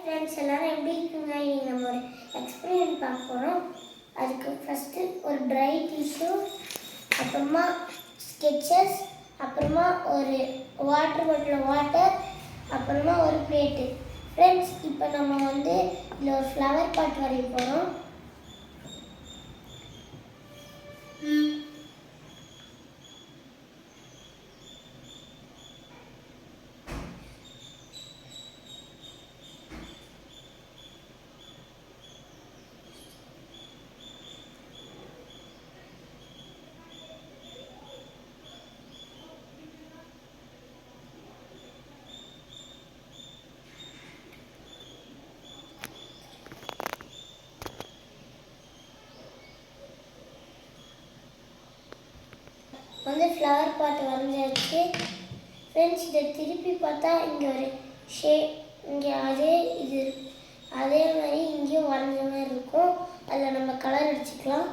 Friends எல்லாரும் எப்படி இருக்குங்க? இன்னைக்கு நம்ம ஒரு எக்ஸ்பெரிமெண்ட் பார்க்க போகிறோம். அதுக்கு ஃபஸ்ட்டு ஒரு ட்ரை டிஷ்யூ, அப்புறமா ஸ்கெட்சஸ், அப்புறமா ஒரு வாட்டர் பாட்டில் வாட்டர், அப்புறமா ஒரு பிளேட்டு. ஃப்ரெண்ட்ஸ் இப்போ நம்ம இதில் ஒரு ஃப்ளவர் பாட் வரைய போகிறோம். Flower pot வரைஞ்சாச்சு. ஃப்ரெண்ட்ஸ் இதை திருப்பி பார்த்தா இங்கே ஒரு இங்கே அதே மாதிரி இங்கேயும் வரைஞ்ச மாதிரி இருக்கும். அதில் நம்ம கலர் அடிச்சுக்கலாம்.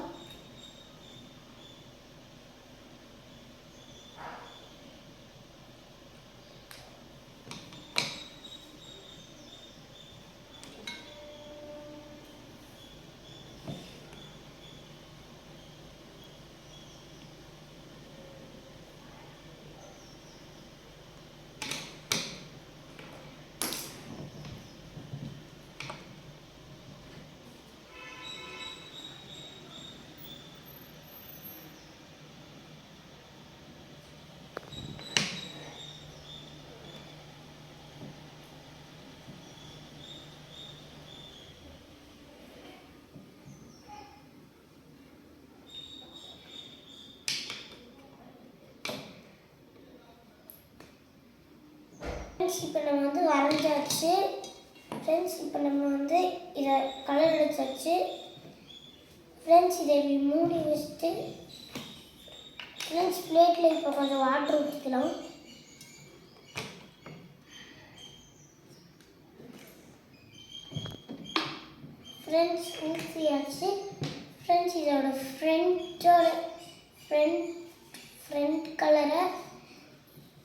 ஃப்ரெண்ட்ஸ் இப்போ நம்ம வரைஞ்சாச்சு. ஃப்ரெண்ட்ஸ் இப்போ நம்ம இதை கலர் அடிச்சாச்சு. ஃப்ரெண்ட்ஸ் இதை இப்படி மூடி வச்சுட்டு ஃப்ரெண்ட்ஸ் பிளேட்டில் இப்போ கொஞ்சம் வாட்டர் ஊற்றிக்கலாம். ஃப்ரெண்ட்ஸ் ஊற்றியாச்சு. ஃப்ரெண்ட்ஸ் இதோட ஃப்ரண்ட் கலரை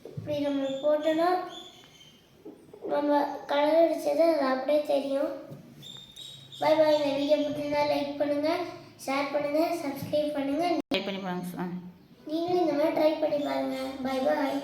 இப்படி நம்ம போட்டோன்னா நம்ம கலர் அடித்தது அது அப்படியே தெரியும். Bye bye. இந்த வீடியோ பிடிச்சிருந்தா லைக் பண்ணுங்கள், ஷேர் பண்ணுங்கள், சப்ஸ்கிரைப் பண்ணுங்கள். ட்ரை பண்ணி பாருங்க. நீங்களும் இந்த மாதிரி ட்ரை பண்ணி பாருங்கள். Bye bye.